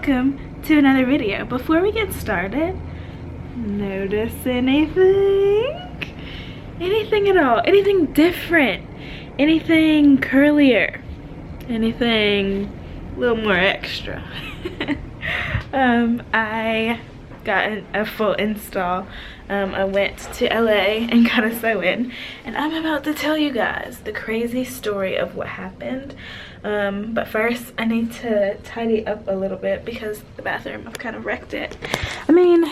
welcome to another video. Before we get started, notice anything? Anything at all? Anything different? Anything curlier? Anything a little more extra? I got a full install. I went to LA and got a sew-in, and I'm about to tell you guys the crazy story of what happened. But first I need to tidy up a little bit because the bathroom, I've kind of wrecked it. I mean,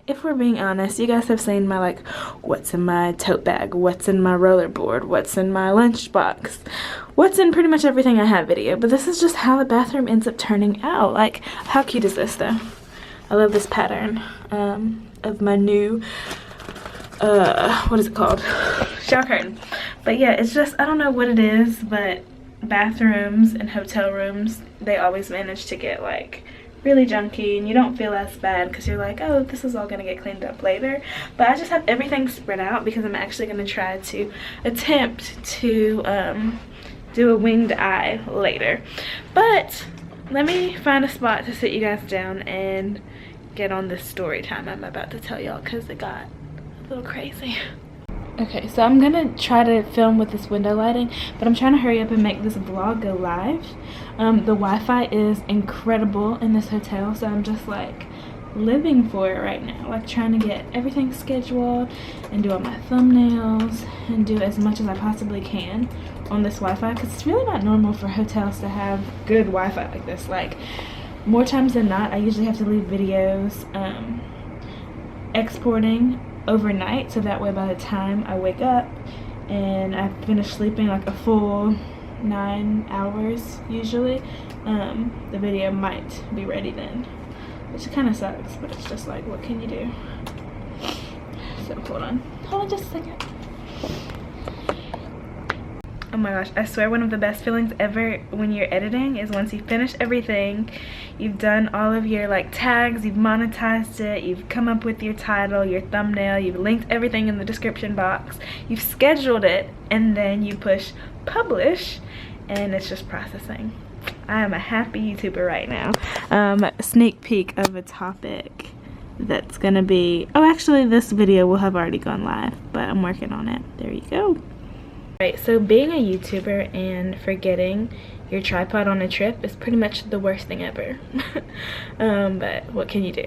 if we're being honest, you guys have seen my like what's in my tote bag, what's in my rollerboard, what's in my lunchbox, what's in pretty much everything I have video, but this is just how the bathroom ends up turning out. Like, how cute is this though? I love this pattern of my new what is it called, shower curtain. But yeah, it's just, I don't know what it is, but bathrooms and hotel rooms, they always manage to get like really junky, and you don't feel as bad because you're like, oh, this is all gonna get cleaned up later. But I just have everything spread out because I'm actually gonna try to attempt to do a winged eye later. But let me find a spot to sit you guys down and get on this story time I'm about to tell y'all, because it got a little crazy. Okay, so I'm gonna try to film with this window lighting, but I'm trying to hurry up and make this vlog go live. The Wi-Fi is incredible in this hotel, so I'm just like living for it right now, like trying to get everything scheduled and do all my thumbnails and do as much as I possibly can on this Wi-Fi, because it's really not normal for hotels to have good Wi-Fi like this. Like, more times than not, I usually have to leave videos exporting overnight, so that way by the time I wake up and I finish sleeping like a full 9 hours usually, the video might be ready then, which kind of sucks, but it's just like, what can you do? So hold on just a second. Oh my gosh, I swear one of the best feelings ever when you're editing is once you finish everything, you've done all of your like tags, you've monetized it, you've come up with your title, your thumbnail, you've linked everything in the description box, you've scheduled it, and then you push publish and it's just processing. I am a happy YouTuber right now. Sneak peek of a topic that's gonna be, oh actually this video will have already gone live, but I'm working on it. There you go. Right, so being a YouTuber and forgetting your tripod on a trip is pretty much the worst thing ever. But what can you do?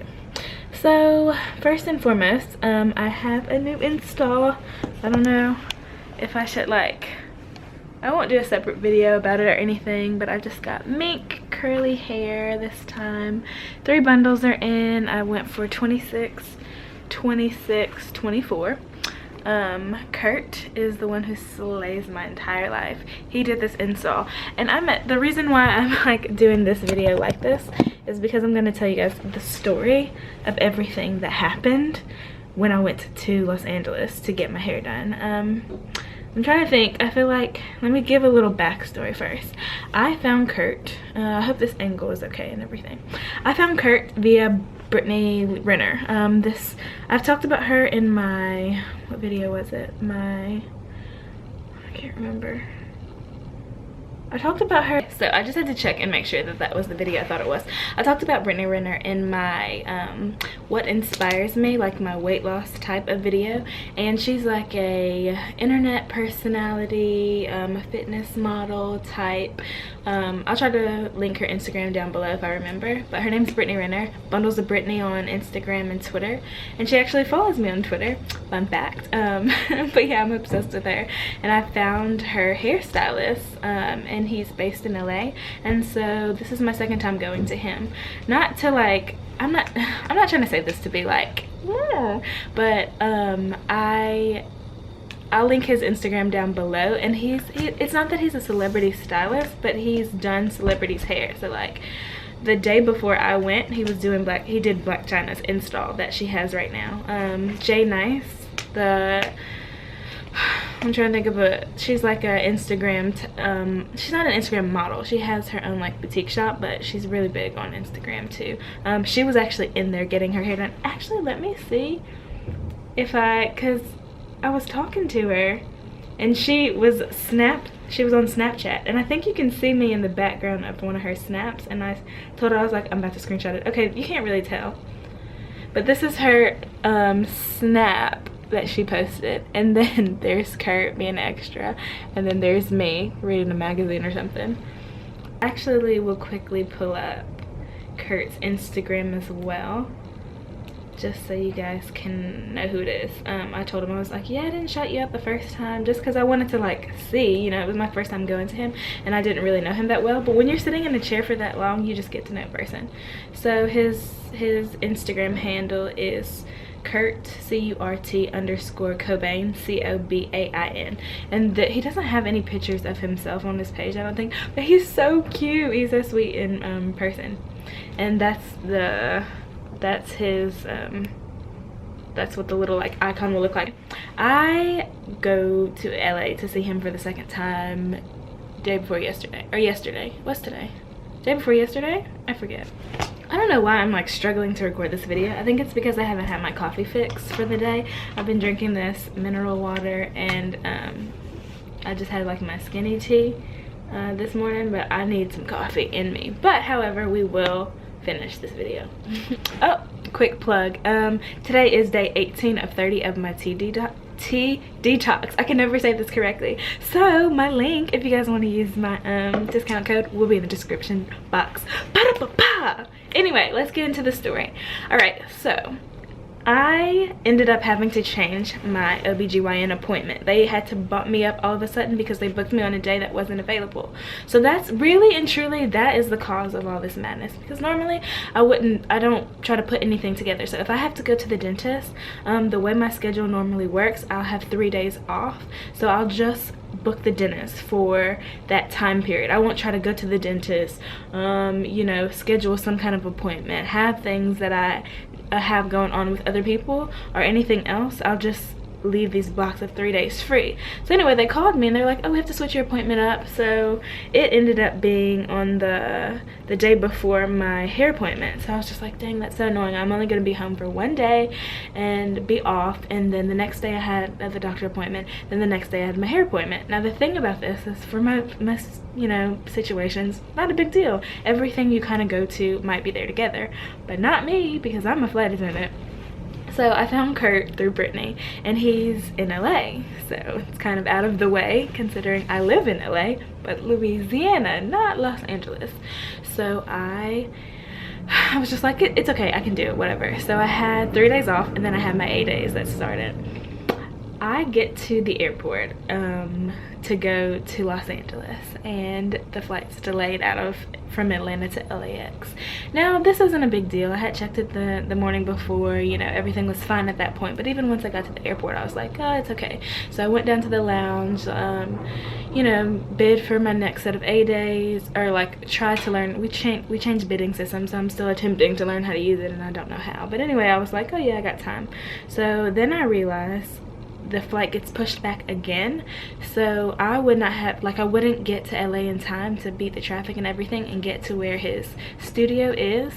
So first and foremost, I have a new install. I don't know if I should, like, I won't do a separate video about it or anything, but I just got mink curly hair this time. 3 bundles are in. I went for 26, 26, 24. Kurt is the one who slays my entire life. He did this install, and the reason why I'm like doing this video like this is because I'm going to tell you guys the story of everything that happened when I went to Los Angeles to get my hair done. I'm trying to think. I feel like, let me give a little backstory first. I found Kurt, I hope this angle is okay and everything. I found Kurt via Brittany Renner. I've talked about her in my, what video was it? I can't remember. I talked about her, so I just had to check and make sure that that was the video I thought it was. I talked about Brittany Renner in my what inspires me, like my weight loss type of video, and she's like a internet personality, a fitness model type. I'll try to link her Instagram down below if I remember, but her name's Brittany Renner, Bundles of Brittany on Instagram and Twitter, and she actually follows me on Twitter, fun fact. But yeah, I'm obsessed with her, and I found her hairstylist, and he's based in LA, and so this is my second time going to him. Not to like, I'm not trying to say this to be like, yeah, but I'll link his Instagram down below, and it's not that he's a celebrity stylist, but he's done celebrities' hair. So like the day before I went, he did Black China's install that she has right now. Jay Nice, I'm trying to think of she's like a Instagram, she's not an Instagram model. She has her own like boutique shop, but she's really big on Instagram too. She was actually in there getting her hair done. Actually, let me see if cause I was talking to her and she was on Snapchat, and I think you can see me in the background of one of her snaps, and I told her, I was like, I'm about to screenshot it. Okay, you can't really tell, but this is her snap that she posted, and then there's Kurt being extra, and then there's me reading a magazine or something. Actually, we'll quickly pull up Kurt's Instagram as well, just so you guys can know who it is. I told him, I was like, yeah, I didn't shout you out the first time just because I wanted to like see, you know, it was my first time going to him and I didn't really know him that well, but when you're sitting in a chair for that long, you just get to know a person. So his Instagram handle is Curt, CURT_Cobain, COBAIN, and he doesn't have any pictures of himself on this page, I don't think, but he's so cute. He's so sweet in person, and that's his that's what the little like icon will look like. I go to LA to see him for the second time day before yesterday, or yesterday, what's today, day before yesterday, I forget. I don't know why I'm like struggling to record this video. I think it's because I haven't had my coffee fix for the day. I've been drinking this mineral water, and I just had like my skinny tea this morning, but I need some coffee in me. But however, we will finish this video. Oh, quick plug. Today is day 18 of 30 of my tea detox. I can never say this correctly. So my link, if you guys want to use my discount code, will be in the description box. Ba-da-ba-ba! Anyway, let's get into the story. All right, so I ended up having to change my OBGYN appointment. They had to bump me up all of a sudden because they booked me on a day that wasn't available. So that's really and truly, that is the cause of all this madness, because normally I don't try to put anything together. So if I have to go to the dentist, the way my schedule normally works, I'll have 3 days off. So I'll just book the dentist for that time period. I won't try to go to the dentist, you know, schedule some kind of appointment, have things that I have going on with other people or anything else. I'll just leave these blocks of 3 days free. So anyway, they called me and they're like, oh, we have to switch your appointment up. So it ended up being on the day before my hair appointment. So I was just like, dang, that's so annoying. I'm only going to be home for 1 day and be off, and then the next day I had the doctor appointment, then the next day I had my hair appointment. Now the thing about this is, for my you know, situations, not a big deal. Everything you kind of go to might be there together, but not me, because I'm a flight attendant. So I found Kurt through Brittany, and he's in LA, so it's kind of out of the way considering I live in LA, but Louisiana, not Los Angeles. So I was just like, it's okay, I can do it, whatever. So I had 3 days off, and then I had my 8 days that started. I get to the airport to go to Los Angeles, and the flight's delayed from Atlanta to LAX. Now this isn't a big deal. I had checked it the morning before, you know, everything was fine at that point, but even once I got to the airport, I was like, oh, it's okay. So I went down to the lounge, you know, bid for my next set of 8 days, or like try to learn. We changed bidding systems, so I'm still attempting to learn how to use it, and I don't know how. But anyway, I was like, oh yeah, I got time. So then I realized the flight gets pushed back again, so I would not have, like, I wouldn't get to LA in time to beat the traffic and everything and get to where his studio is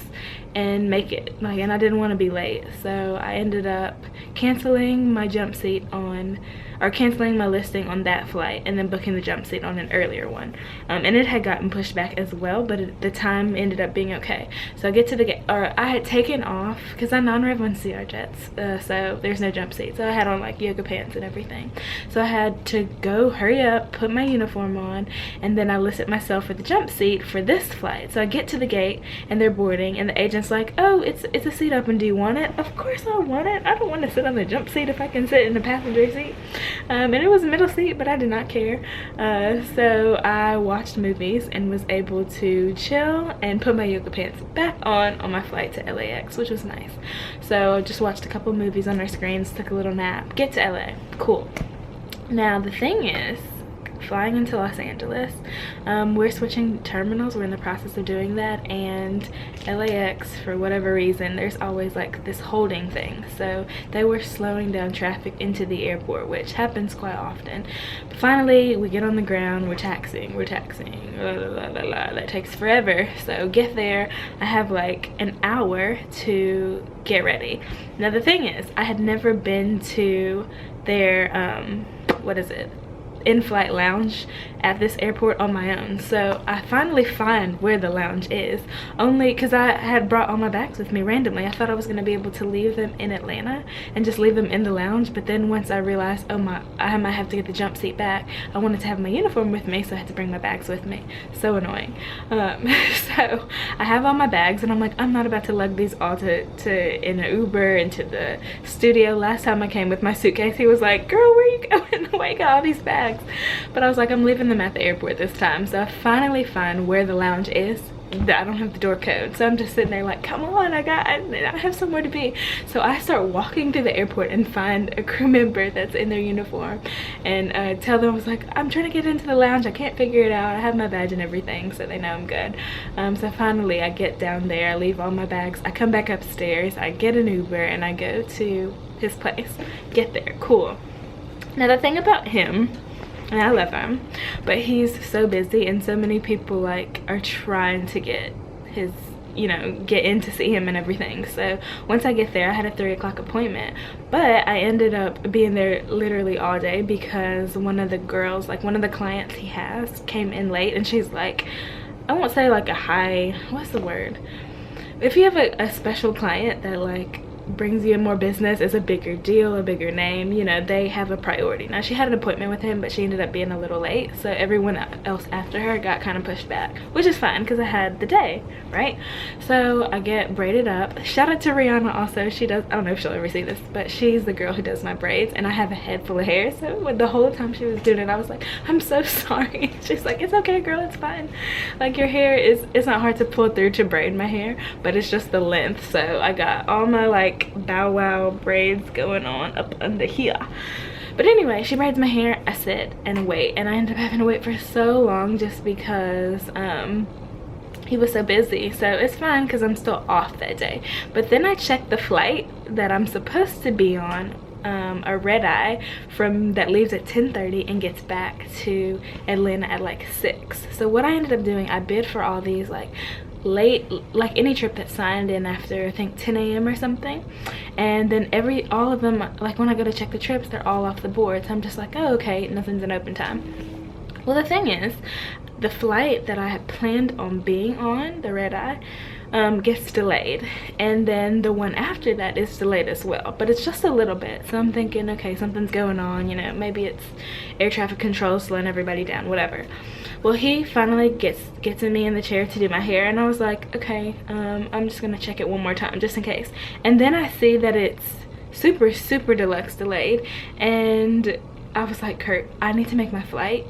and make it, like, and I didn't want to be late. So I ended up canceling my jump seat on, or canceling my listing on that flight, and then booking the jump seat on an earlier one, and it had gotten pushed back as well, but the time ended up being okay. So I get to the gate, or I had taken off because I non-rev on CR jets, so there's no jump seat, so I had on like yoga pants and everything. So I had to go hurry up, put my uniform on, and then I listed myself for the jump seat for this flight. So I get to the gate and they're boarding, and the agent's like, oh, it's a seat open, do you want it? Of course I want it. I don't want to sit on the jump seat if I can sit in the passenger seat. And it was a middle seat, but I did not care. So I watched movies and was able to chill and put my yoga pants back on my flight to LAX, which was nice. So I just watched a couple movies on our screens, took a little nap, get to LA, cool. Now the thing is, flying into Los Angeles, we're switching terminals. We're in the process of doing that, and LAX, for whatever reason, there's always like this holding thing, so they were slowing down traffic into the airport, which happens quite often. But finally we get on the ground, we're taxiing, blah, blah, blah, blah. That takes forever. So get there, I have like an hour to get ready. Now the thing is, I had never been to their what is it, in-flight lounge at this airport on my own. So I finally find where the lounge is, only because I had brought all my bags with me randomly. I thought I was going to be able to leave them in Atlanta and just leave them in the lounge, but then once I realized, oh my, I might have to get the jump seat back, I wanted to have my uniform with me, so I had to bring my bags with me. So annoying. So I have all my bags and I'm like, I'm not about to lug these all to in an Uber into the studio. Last time I came with my suitcase, he was like, girl, where are you going? Why you got all these bags? But I was like, I'm leaving them at the airport this time. So I finally find where the lounge is. I don't have the door code, so I'm just sitting there like, come on, I have somewhere to be. So I start walking through the airport and find a crew member that's in their uniform and tell them, I was like, I'm trying to get into the lounge, I can't figure it out, I have my badge and everything, so they know I'm good. So finally I get down there, I leave all my bags, I come back upstairs, I get an Uber and I go to his place. Get there, cool. Now the thing about him, and I love him, but he's so busy and so many people like are trying to get his, you know, get in to see him and everything. So once I get there, I had a 3 o'clock appointment, but I ended up being there literally all day because one of the girls, like one of the clients he has, came in late, and she's like, I won't say like a high, what's the word, if you have a special client that like brings you in more business, is a bigger deal, a bigger name, you know, they have a priority. Now she had an appointment with him, but she ended up being a little late, so everyone else after her got kind of pushed back, which is fine because I had the day, right? So I get braided up. Shout out to Rihanna also. She does, I don't know if she'll ever see this, but she's the girl who does my braids, and I have a head full of hair, so the whole time she was doing it I was like, I'm so sorry. She's like, it's okay girl, it's fine, like your hair is, it's not hard to pull through to braid my hair, but it's just the length. So I got all my like bow wow braids going on up under here. But anyway, she braids my hair, I sit and wait, and I end up having to wait for so long just because he was so busy. So it's fine because I'm still off that day. But then I checked the flight that I'm supposed to be on, a red eye from that leaves at 10:30 and gets back to Atlanta at like 6. So what I ended up doing, I bid for all these like late, like any trip that's signed in after I think 10 a.m. or something, and then all of them, like when I go to check the trips, they're all off the board. So I'm just like, oh okay, nothing's in open time. Well, the thing is, the flight that I had planned on being on, the red eye, gets delayed, and then the one after that is delayed as well, but it's just a little bit. So I'm thinking, okay, something's going on, you know, maybe it's air traffic control slowing everybody down, whatever. Well, he finally gets me in the chair to do my hair, and I was like, okay, I'm just gonna check it one more time just in case. And then I see that it's super deluxe delayed, and I was like, Kurt, I need to make my flight.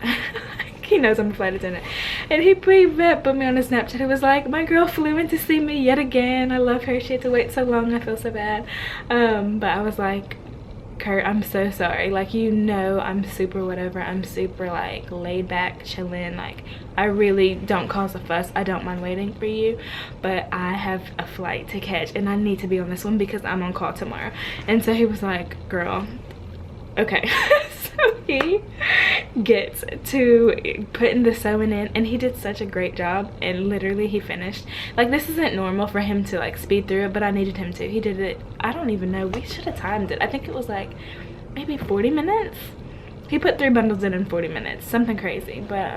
He knows I'm a flight attendant, and he put me on his Snapchat. He was like, my girl flew in to see me yet again, I love her, she had to wait so long, I feel so bad. But I was like, Kurt, I'm so sorry, like, you know, I'm super whatever, I'm super like laid back, chilling, like I really don't cause a fuss, I don't mind waiting for you, but I have a flight to catch and I need to be on this one because I'm on call tomorrow. And so he was like, girl, okay. So he gets to putting the sewing in, and he did such a great job, and literally he finished. Like, this isn't normal for him to like speed through it, but I needed him to. He did it, I don't even know, we should have timed it. I think it was like maybe 40 minutes. He put 3 bundles in 40 minutes, something crazy. But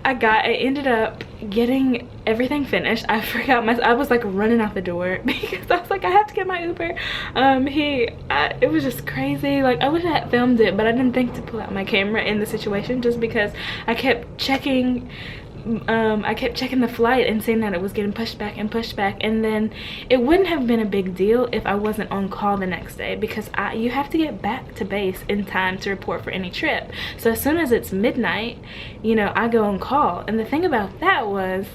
I ended up getting everything finished. I forgot I was like running out the door because I was like, I have to get my Uber. It was just crazy. Like, I wish I had filmed it, but I didn't think to pull out my camera in the situation just because I kept checking the flight and seeing that it was getting pushed back, and then it wouldn't have been a big deal if I wasn't on call the next day, because you have to get back to base in time to report for any trip. So as soon as it's midnight, you know, I go on call. And the thing about that was,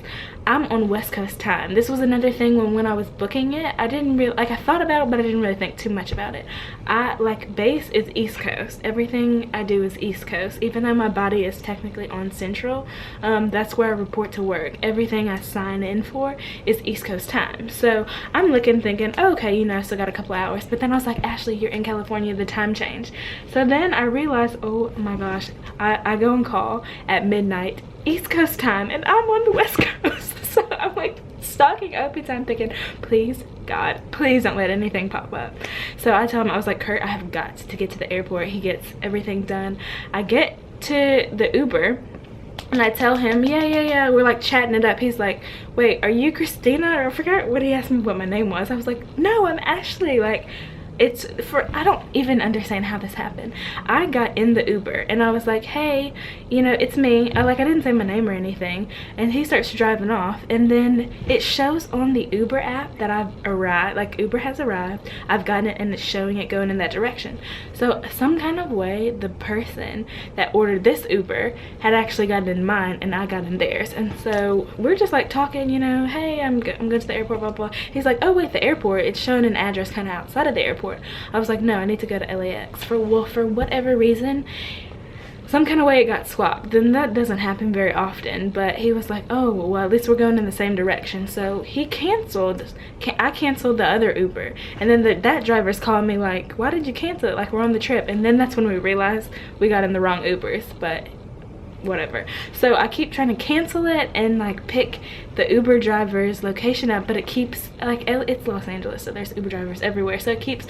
I'm on West Coast time. This was another thing when I was booking it, I didn't really, like, I thought about it, but I didn't really think too much about it. Like, base is East Coast. Everything I do is East Coast, even though my body is technically on Central. That's where I report to work. Everything I sign in for is East Coast time. So I'm looking, thinking, oh, okay, you know, I still got a couple hours. But then I was like, Ashley, you're in California, the time change. So then I realized, oh my gosh, I go on call at midnight East Coast time, and I'm on the West Coast. So I'm like stalking open time thinking, please God, please don't let anything pop up. So I tell him, I was like, Kurt, I have got to get to the airport. He gets everything done. I get to the Uber and I tell him, yeah, we're like chatting it up. He's like, wait, are you Christina? Or I forgot what he asked me what my name was. I was like, no, I'm Ashley. Like, it's for, I don't even understand how this happened. I got in the Uber and I was like, hey, you know, it's me. I didn't say my name or anything. And he starts driving off, and then it shows on the Uber app that I've arrived, like Uber has arrived. I've gotten it and it's showing it going in that direction. So some kind of way the person that ordered this Uber had actually gotten in mine and I got in theirs. And so we're just like talking, you know, hey, I'm going to the airport, blah blah. He's like, oh wait, the airport, it's showing an address kind of outside of the airport. I was like, no, I need to go to LAX. For whatever reason, some kind of way it got swapped. Then that doesn't happen very often, but he was like, oh well, at least we're going in the same direction. So he canceled. I canceled the other Uber, and then that driver's calling me like, why did you cancel it? Like, we're on the trip. And then that's when we realized we got in the wrong Ubers, but whatever. So I keep trying to cancel it and like pick the Uber driver's location up, but it keeps like, it's Los Angeles, so there's Uber drivers everywhere, so it keeps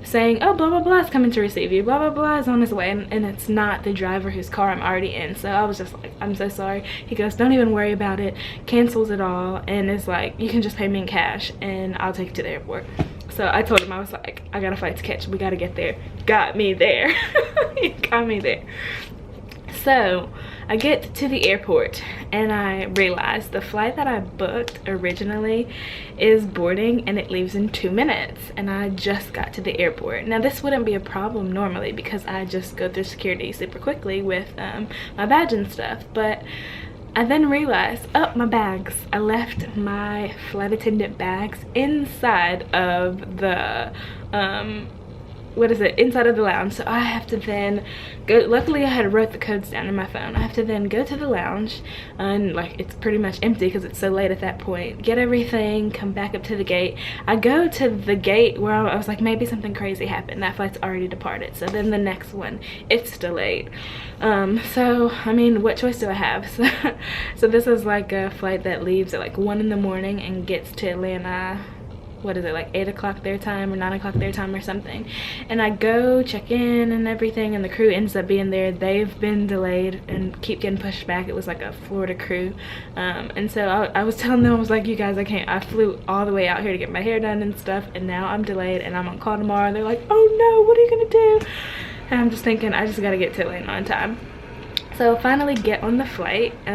saying, oh, blah blah blah is coming to receive you, blah blah blah is on his way, and it's not the driver whose car I'm already in. So I was just like, I'm so sorry. He goes, don't even worry about it, cancels it all, and it's like, you can just pay me in cash and I'll take you to the airport. So I told him, I was like, I got a flight to catch, we gotta get there. Got me there. He got me there. So I get to the airport and I realize the flight that I booked originally is boarding and it leaves in 2 minutes, and I just got to the airport. Now this wouldn't be a problem normally because I just go through security super quickly with my badge and stuff, but I then realized, oh, my bags. I left my flight attendant bags inside of the inside of the lounge. So I have to then go, luckily I had wrote the codes down in my phone. I have to then go to the lounge, and like it's pretty much empty because it's so late at that point, get everything, come back up to the gate. I go to the gate where I was like, maybe something crazy happened, that flight's already departed, so then the next one, it's delayed. So I mean, what choice do I have? So this is like a flight that leaves at like 1 in the morning and gets to Atlanta, what is it, like 8 o'clock their time or 9 o'clock their time or something. And I go check in and everything, and the crew ends up being there. They've been delayed and keep getting pushed back. It was like a Florida crew, and so I was telling them, I was like, you guys, I flew all the way out here to get my hair done and stuff, and now I'm delayed and I'm on call tomorrow. And they're like, oh no, what are you gonna do? And I'm just thinking, I just gotta get to Atlanta on time. So finally get on the flight. I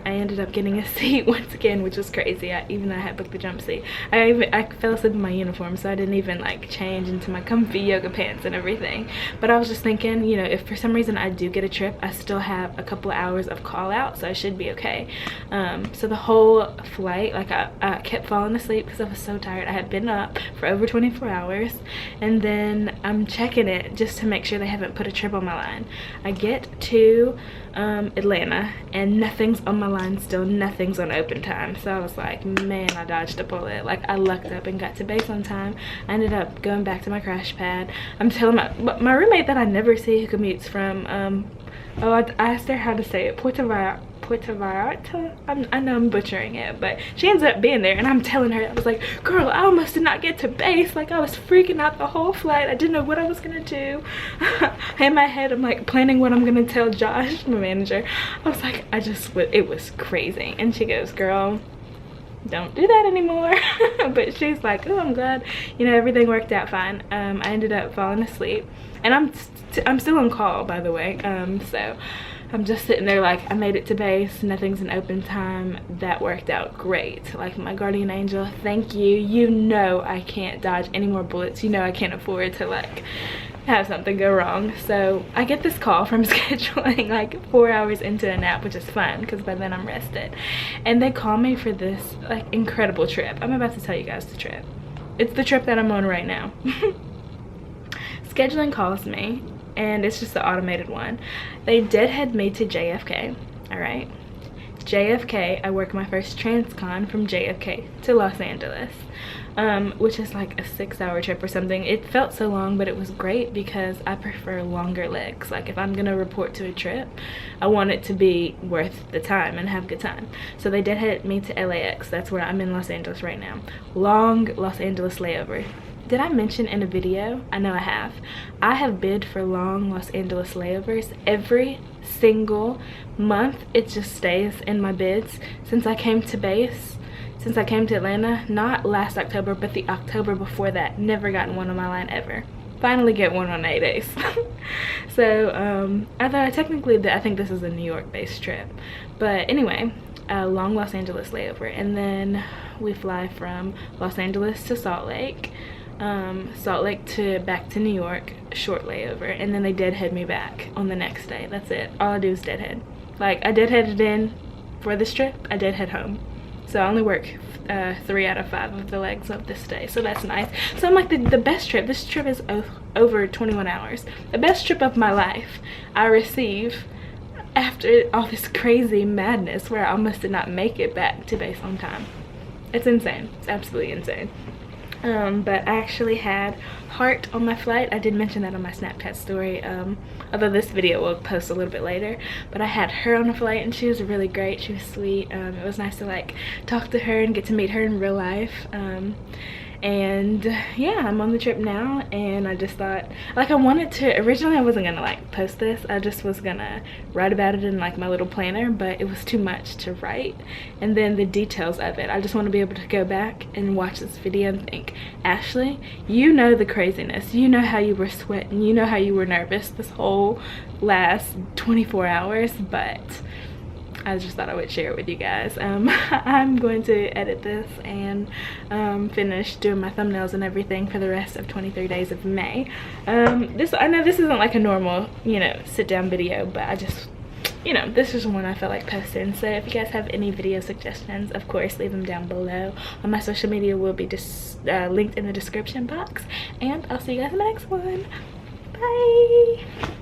ended up getting a seat once again, which was crazy. Even though I had booked the jump seat, I fell asleep in my uniform, so I didn't even like change into my comfy yoga pants and everything. But I was just thinking, you know, if for some reason I do get a trip, I still have a couple of hours of call out, so I should be okay. So the whole flight, like I kept falling asleep because I was so tired. I had been up for over 24 hours, and then I'm checking it just to make sure they haven't put a trip on my line. I get to Atlanta and nothing's on my line still, nothing's on open time. So I was like, man, I dodged a bullet. Like, I lucked up and got to base on time. I ended up going back to my crash pad. I'm telling my roommate that I never see, who commutes from I asked her how to say it, Puerto Vallarta. I know I'm butchering it, but she ends up being there, and I'm telling her, I was like, girl, I almost did not get to base. Like, I was freaking out the whole flight. I didn't know what I was gonna do. In my head, I'm like planning what I'm gonna tell Josh, my manager. I was like, it was crazy. And she goes, girl, don't do that anymore. But she's like, oh, I'm glad, you know, everything worked out fine. I ended up falling asleep, and I'm still on call, by the way. So I'm just sitting there like, I made it to base, nothing's in open time. That worked out great. Like, my guardian angel, thank you. You know I can't dodge any more bullets. You know I can't afford to like have something go wrong. So I get this call from scheduling like 4 hours into a nap, which is fun because by then I'm rested, and they call me for this like incredible trip. I'm about to tell you guys the trip. It's the trip that I'm on right now. Scheduling calls me, and it's just the automated one. They deadhead me to JFK. All right, JFK, I work my first transcon from JFK to Los Angeles, which is like a 6-hour trip or something. It felt so long, but it was great because I prefer longer legs. Like, if I'm gonna report to a trip, I want it to be worth the time and have a good time. So they deadhead me to LAX. That's where I'm in Los Angeles right now. Long Los Angeles layover. did I mention in a video? I know I have. I have bid for long Los Angeles layovers every single month. It just stays in my bids since I came to base, since I came to Atlanta. Not last October, but the October before that. Never gotten one on my line ever. Finally get one on 8 days. So although technically I think this is a New York based trip, but anyway, a long Los Angeles layover, and then we fly from Los Angeles to Salt Lake, to back to New York, short layover, and then they deadhead me back on the next day. That's it. All I do is deadhead. Like, I deadheaded in for this trip, I deadhead home. So I only work 3 out of 5 of the legs of this day, so that's nice. So I'm like, the best trip, this trip is over 21 hours. The best trip of my life I receive after all this crazy madness where I almost did not make it back to base on time. It's insane. It's absolutely insane. But I actually had Heart on my flight. I did mention that on my Snapchat story, although this video will post a little bit later. But I had her on the flight, and she was really great. She was sweet. It was nice to like talk to her and get to meet her in real life. And yeah, I'm on the trip now, and I just thought, like, I wanted to, originally I wasn't gonna like post this, I just was gonna write about it in like my little planner, but it was too much to write, and then the details of it, I just want to be able to go back and watch this video and think, Ashley, you know the craziness, you know how you were sweating, you know how you were nervous this whole last 24 hours, but I just thought I would share it with you guys. I'm going to edit this and finish doing my thumbnails and everything for the rest of 23 days of May. I know this isn't like a normal, you know, sit down video, but I just, you know, this is one I felt like posting. So if you guys have any video suggestions, of course, leave them down below. On my social media will be just linked in the description box, and I'll see you guys in the next one. Bye.